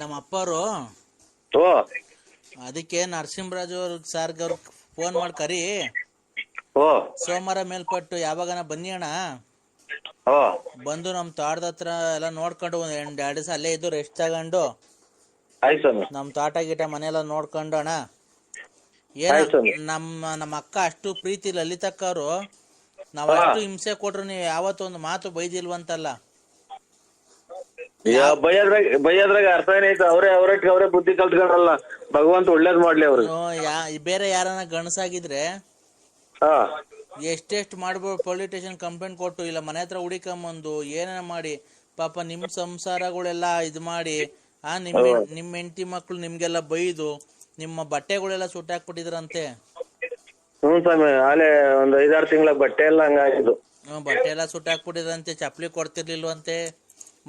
ನಮ್ಮ ಅಪ್ಪರು ಓ ಅದಕ್ಕೆ ನರಸಿಂಹರಾಜು ಅವ್ರ ಸಾರ್ಗೆ ಅವ್ರ ಫೋನ್ ಮಾಡಿ ಕರಿ. ಓ ಸೋಮವಾರ ಮೇಲ್ಪಟ್ಟು ಯಾವಾಗನ ಬನ್ನಿ ಅಣ್ಣ. ಓ ಬಂದು ನಮ್ಮ ತೋಟದ ಹತ್ರ ಎಲ್ಲ ನೋಡ್ಕೊಂಡು ಒಂದ್ 2 ದಿವಸ ಅಲ್ಲೇ ಇದ್ದು ರೆಸ್ಟ್ ತಗೊಂಡು ಆಯ್ತು ಸ್ವಾಮಿ. ನಮ್ಮ ತೋಟ ಗೀಟ ಮನೆಯೆಲ್ಲ ನೋಡ್ಕೊಂಡು ಅಣ್ಣ. ಏನ ಆಯ್ತು ಸ್ವಾಮಿ. ನಮ್ಮ ಅಕ್ಕ ಅಷ್ಟು ಪ್ರೀತಿ ಲಲಿತಕ್ಕ ಅವರು, ನಾವ್ ಅಷ್ಟು ಹಿಂಸೆ ಕೊಟ್ರು ನೀವು ಯಾವತ್ತೊಂದು ಮಾತು ಬೈದಿಲ್ವಂತಲ್ಲ. ಬೈಯದ್ರಾಗ ಅರ್ಥ ಏನೈತೆ? ಅವರೇ ಬುದ್ಧಿ ಕಲ್ತ್ಕೊಂಡ್ರಲ್ಲ. ಭಗವಂತ ಒಳ್ಳೇದ್ ಮಾಡ್ಲಿ ಅವ್ರಿಗೆ. ಬೇರೆ ಯಾರನ್ನ ಗಣಸಾಗಿದ್ರೆ ಹಾ ಎಷ್ಟೆಷ್ಟು ಮಾಡ್ಬೋದು, ಪೊಲೀಸ್ ಸ್ಟೇಷನ್ ಕಂಪ್ಲೇಂಟ್ ಕೊಟ್ಟು ಇಲ್ಲ ಮನೆ ಹತ್ರ ಹುಡಿಕೊಂಬಂದು ಏನೇನ ಮಾಡಿ ಪಾಪ ನಿಮ್ ಸಂಸಾರಗಳೆಲ್ಲ ಇದು ಮಾಡಿ ನಿಮ್ಮ ಹೆಂಡತಿ ಮಕ್ಳು ನಿಮ್ಗೆಲ್ಲ ಬೈದು ನಿಮ್ಮ ಬಟ್ಟೆಗಳೆಲ್ಲ ಸುಟ್ಟಾಕ್ಬಿಟ್ಟಿದ್ರಂತೆ. ಸ್ವಾಮಿ, ಆಲೆ ಒಂದ್ 5-6 ತಿಂಗಳ ಬಟ್ಟೆ ಎಲ್ಲ ಹಂಗಾಗಿದ್ದು. ಬಟ್ಟೆ ಎಲ್ಲ ಸುಟ್ಟಾಕ್ಬಿಟ್ಟಿದ್ರಂತೆ, ಚಪ್ಲಿ ಕೊಡ್ತಿರ್ಲಿಲ್ವಂತೆ,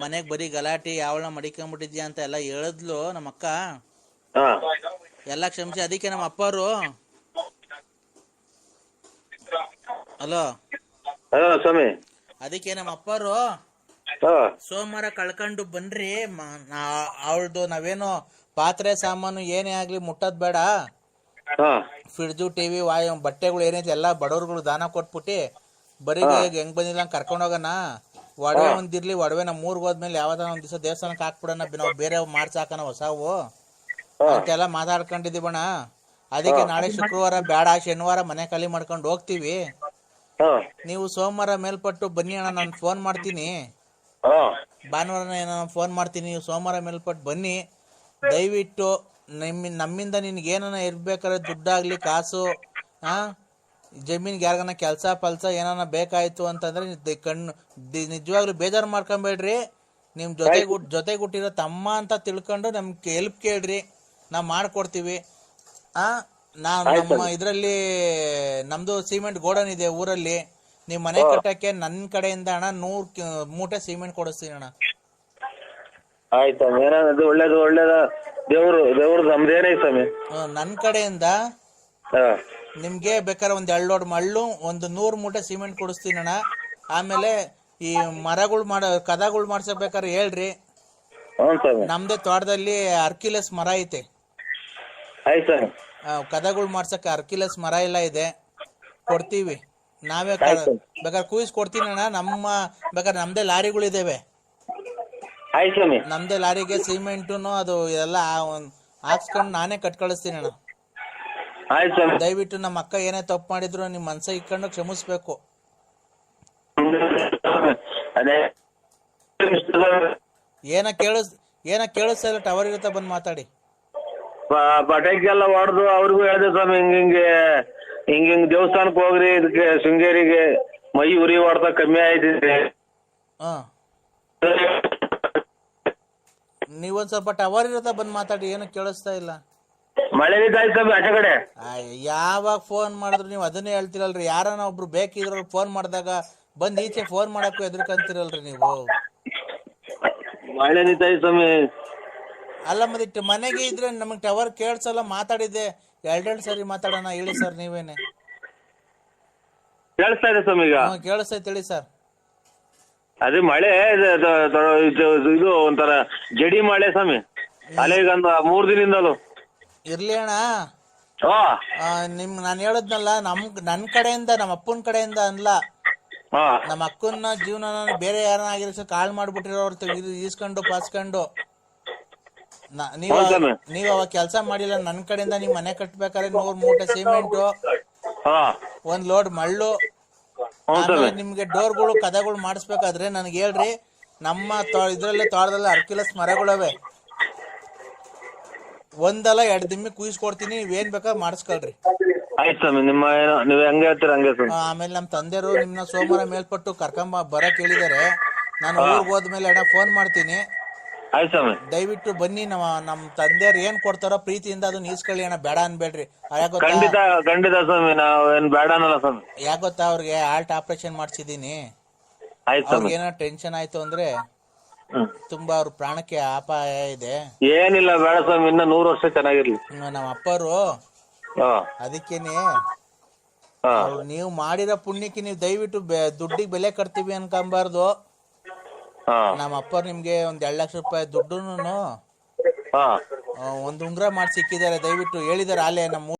ಮನೆಗ್ ಬರೀ ಗಲಾಟಿ, ಯಾವಳ ಮಡಿಕೊಂಡ್ಬಿಟ್ಟಿದ್ಯಾ ಅಂತ ಎಲ್ಲ ಹೇಳಿದ್ಲು ನಮ್ಮ ಅಕ್ಕ. ಎಲ್ಲ ಕ್ಷಮಿಸಿ. ಅದಕ್ಕೆ ನಮ್ಮ ಅಪ್ಪರು ಹಲೋ ಸ್ವಾಮಿ, ಅದಕ್ಕೆ ನಮ್ಮ ಅಪ್ಪರು ಸೋಮವಾರ ಕಳ್ಕೊಂಡು ಬನ್ರಿ. ಅವಳ್ದು ನಾವೇನೋ ಪಾತ್ರೆ ಸಾಮಾನು ಏನೇ ಆಗ್ಲಿ ಮುಟ್ಟದ್ ಬೇಡ, ಫ್ರಿಡ್ಜು ಟಿವಿ ಬಟ್ಟೆಗಳು ಏನೈತಿ ಎಲ್ಲ ಬಡವ್ರುಗಳು ದಾನ ಕೊಟ್ಬಿಟ್ಟು ಬರೀ ಹೆಂಗ್ ಬಂದಿಲ್ಲ ಕರ್ಕೊಂಡ್ ಹೋಗೋಣ. ಒಡವೆ ಒಂದಿರ್ಲಿ, ಒಡವೆ ನಮ್ಮ ಊರ್ಗ್ ಹೋದ್ಮೇಲೆ ಯಾವ್ದಾನ ಒಂದ್ ದಿವಸ ದೇವಸ್ಥಾನಕ್ಕೆ ಹಾಕ್ಬಿಡೋಣ, ನಾವು ಬೇರೆ ಮಾಡ್ಸಾಕನ ಹೊಸವು ಅಂತೆಲ್ಲ ಮಾತಾಡ್ಕೊಂಡಿದೀವಣ್ಣ. ಅದಕ್ಕೆ ನಾಳೆ ಶುಕ್ರವಾರ ಬೇಡ, ಶನಿವಾರ ಮನೆ ಖಾಲಿ ಮಾಡ್ಕೊಂಡು ಹೋಗ್ತೀವಿ. ನೀವು ಸೋಮವಾರ ಮೇಲ್ಪಟ್ಟು ಬನ್ನಿ ಅಣ್ಣ, ನಾನು ಫೋನ್ ಮಾಡ್ತೀನಿ. ಭಾನುವಾರ ನಾನು ಫೋನ್ ಮಾಡ್ತೀನಿ, ನೀವು ಸೋಮವಾರ ಮೇಲ್ಪಟ್ಟು ಬನ್ನಿ. ದಯವಿಟ್ಟು ನಮ್ಮಿಂದ ನಿನ್ಗೆ ಏನಾನ ಇರ್ಬೇಕಾದ್ರೆ ದುಡ್ಡಾಗ್ಲಿ ಕಾಸು, ಜಮೀನ್ಗೆ ಯಾರಿಗಾನ ಕೆಲಸ ಪಲ್ಸ ಏನಾನ ಬೇಕಾಯ್ತು ಅಂತಂದ್ರೆ ನಿಜವಾಗ್ಲೂ ಬೇಜಾರು ಮಾಡ್ಕೊಂಬೇಡ್ರಿ. ನಿಮ್ ಜೊತೆಗೆ ಹುಟ್ಟಿರೋ ತಮ್ಮ ಅಂತ ತಿಳ್ಕೊಂಡು ನಮ್ಗೆ ಹೆಲ್ಪ್ ಕೇಳ್ರಿ, ನಾವ್ ಮಾಡ್ಕೊಡ್ತೀವಿ. ನಮ್ಮ ಇದ್ರಲ್ಲಿ ನಮ್ದು ಸಿಮೆಂಟ್ ಗೋಡನ್ ಇದೆ ಊರಲ್ಲಿ, ನೀವ್ ಮನೆ ಕಟ್ಟಕ್ಕೆ ನನ್ ಕಡೆಯಿಂದ ಅಣ್ಣ 100 ಮೂಟೆ ಸಿಮೆಂಟ್ ಕೊಡಿಸ್ತೀನಿ ಅಣ್ಣ. ಆಯ್ತು ಒಳ್ಳೇದ. ದೇವ್ರು ನಮ್ದೇನೇ ಸ್ವಾಮಿ. ನನ್ ಕಡೆಯಿಂದ ನಿಮ್ಗೆ ಬೇಕಾದ್ರೆ ಒಂದ್ 2 ಲೋಡ್ ಮಳ್ಳು, ಒಂದು 100 ಮೂಟೆ ಸಿಮೆಂಟ್ ಕೊಡಿಸ್ತೀನಿ ಅಣ್ಣ. ಆಮೇಲೆ ಈ ಮರಗಳು ಕದಗಳು ಮಾಡ್ಸಬೇಕಾದ್ರೆ ಹೇಳ್ರಿ. ನಮ್ದೇ ತೋಟದಲ್ಲಿ ಅರ್ಕಿಲೆಸ್ ಮರ ಐತೆ, ಕದಗಳು ಮಾಡ್ಸಕ್ಕೆ ಅರ್ಕಿಲೆಸ್ ಮರ ಎಲ್ಲ ಇದೆ, ಕೊಡ್ತೀವಿ. ನಾವೇ ಬೇಕಾದ್ರೆ ಕೂಯಿಸ್ ಕೊಡ್ತೀನಿ ಅಣ್ಣ. ಬೇಕಾದ್ರೆ ನಮ್ದೇ ಲಾರಿಗಳಿದಾವೆ, ನಮ್ದೇ ಲಾರಿಗೆ ಸಿಮೆಂಟುನು ಅದು ಎಲ್ಲ ಹಾಕ್ಸ್ಕೊಂಡು ನಾನೇ ಕಟ್ ಕಳಿಸ್ತೀನಿ ಅಣ್ಣ. ದಯವಿಟ್ಟು ನಮ್ಮ ಅಕ್ಕ ಏನೇ ತಪ್ಪು ಮಾಡಿದ್ರು ನಿಮ್ ಮನ್ಸ ಇಟ್ಕೊಂಡು ಕ್ಷಮಿಸ್ಬೇಕು. ಏನ ಕೇಳಿಸ್ತಾ ಇಲ್ಲ, ಟವರ್ ಇರುತ್ತೆ, ಬಂದ್ ಮಾತಾಡಿ. ಪಟಾಕಿಯೆಲ್ಲ ಹೊಡೆದು ಅವ್ರಿಗೂ ಹೇಳಿದೆ ಸ್ವಾಮಿ, ಹಿಂಗಿಂಗ್ ದೇವಸ್ಥಾನಕ್ಕೆ ಹೋಗ್ರಿ, ಇದಕ್ಕೆ ಶೃಂಗೇರಿಗೆ ಮೈ ಉರಿ ಹೊಡ್ತಾ ಕಮ್ಮಿ ಆಯ್ತಿದೆ. ನೀವೊಂದ್ ಸ್ವಲ್ಪ ಟವರ್ ಇರುತ್ತೆ, ಬಂದ್ ಮಾತಾಡಿ. ಏನು ಕೇಳಿಸ್ತಾ ಇಲ್ಲ. ಮಳೆ ನಿಂತಾಯ್ತು ಆಚೆ ಕಡೆ. ಯಾವಾಗ ಫೋನ್ ಮಾಡಿದ್ರು ನೀವು ಅದನ್ನೇ ಹೇಳ್ತಿರಲ್ರಿ. ಯಾರನ್ನ ಒಬ್ರು ಬೇಕಿದ್ರು ಫೋನ್ ಮಾಡಿದಾಗ ಬಂದ್ ಈಚೆ ಫೋನ್ ಮಾಡಕ್ಕೂ ಎದ್ರಕಂತಿರಲ್ರಿ ನೀವು. ಮಳೆ ನಿಂತಾಯ್ತು ಸ್ವಾಮಿ. ಅಲ್ಲ ಮದಿಟ್ಟು ಮನೆಗೆ ಇದ್ರೆ ನಮಗ್ ಟವರ್ ಕೇಳ್ಸಲ್ಲ. ಮಾತಾಡಿದ್ದೆ 2 ಸರಿ ಮಾತಾಡೋಣ, ಹೇಳಿ ಸರ್. ನೀವೇನೆ ಕೇಳಿಸ್ತಾ ಇದೆ ಸ್ವಾಮಿ? ಈಗ ಕೇಳಿಸ್ತೈತೆ, ಹೇಳಿ ಸರ್. ಅದೇ ಮಳೆ ಇದು ಒಂಥರ ಜಡಿ ಮಳೆ ಸ್ವಾಮಿ. ಅಲೆಗಂದು 3 ದಿನದಿಂದಲೂ ಇರ್ಲಿ ಅಣ್ಣ. ನಾನು ಹೇಳದ್ನಲ್ಲ, ನನ್ ಕಡೆಯಿಂದ, ನಮ್ಮ ಅಪ್ಪನ ಕಡೆಯಿಂದ ಅನ್ಲ. ನಮ್ಮ ಅಕ್ಕನ ಜೀವನ ಬೇರೆ ಯಾರನ್ನ ಆಗಿರೋ ಕಾಳ್ ಮಾಡ್ಬಿಟ್ಟಿರೋರು ಈಸ್ಕೊಂಡು ಪಾಸ್ಕೊಂಡು. ನೀವ್ ಅವಾಗ ಕೆಲ್ಸ ಮಾಡಿಲ್ಲ. ನನ್ ಕಡೆಯಿಂದ ನೀವ್ ಮನೆ ಕಟ್ಬೇಕಾದ್ರೆ 100 ಮೂಟೆ ಸಿಮೆಂಟು, 1 ಲೋಡ್ ಮಳ್ಳು, ನಿಮ್ಗೆ ಡೋರ್ಗಳು ಕದಗಳು ಮಾಡಿಸ್ಬೇಕಾದ್ರೆ ನನ್ಗೆ ಹೇಳ್ರಿ. ನಮ್ಮ ಇದ್ರಲ್ಲಿ ತೋಟದಲ್ಲಿ ಅರ್ಕಿಲಸ್ ಮರಗಳವೆ, 1 ಅಲ್ಲ 2 ದಿಮ್ಮಿ ಕುಯಿಸ್ಕೊಡ್ತೀನಿ, ನೀವೇನ್ ಬೇಕಾದ್ರೆ ಮಾಡಿಸ್ಕೊಳ್ರಿ. ಆಮೇಲೆ ನಮ್ ತಂದೆರು ನಿಮ್ನ ಸೋಮವಾರ ಮೇಲ್ಪಟ್ಟು ಬರಕ್ ಹೇಳಿದಾರೆ. ನಾನು ಊರ್ಗ್ ಹೋದ್ಮೇಲೆ ಫೋನ್ ಮಾಡ್ತೀನಿ. ದಯವಿಟ್ಟು ಬನ್ನಿ. ನಮ್ ತಂದೆಯವ್ರು ಏನ್ ಕೊಡ್ತಾರೋ ಪ್ರೀತಿಯಿಂದ ಅದನ್ನ ಈಸ್ಕೊಳ್ಳಿ ಅಣ್ಣ, ಬೇಡ ಅನ್ಬೇಡ್ರಿ. ಯಾಗೊತ್ತಾ, ಅವ್ರಿಗೆ ಹಾರ್ಟ್ ಆಪರೇಷನ್ ಮಾಡ್ಸಿದೀನಿ. ಏನೋ ಟೆನ್ಷನ್ ಆಯ್ತು ಅಂದ್ರೆ ತುಂಬಾ ಅವ್ರ ಪ್ರಾಣಕ್ಕೆ ಅಪಾಯ ಇದೆ. ಏನಿಲ್ಲ, ಬೇಡ ಸ್ವಾಮಿ, ಇನ್ನ 100 ವರ್ಷ ಚೆನ್ನಾಗಿರ್ಲಿ ನಮ್ಮ ಅಪ್ಪರು. ಅದಕ್ಕೇನೆ ನೀವು ಮಾಡಿರೋ ಪುಣ್ಯಕ್ಕೆ ನೀವು ದಯವಿಟ್ಟು ದುಡ್ಡಿಗೆ ಬೆಲೆ ಕಟ್ತೀವಿ ಅನ್ಕೊಂಬಾರ್ದು. ನಮ್ಮ ಅಪ್ಪ ನಿಮ್ಗೆ ಒಂದ್ 2 ಲಕ್ಷ ರೂಪಾಯಿ ದುಡ್ಡುನು ಹಾ ಒಂದು ಉಂಗುರ ಮಾಡಿ ಸಿಕ್ಕಿದ್ದಾರೆ, ದಯವಿಟ್ಟು ಹೇಳಿದ್ದಾರೆ ಅಲ್ಲೇ ನಮ್ಮ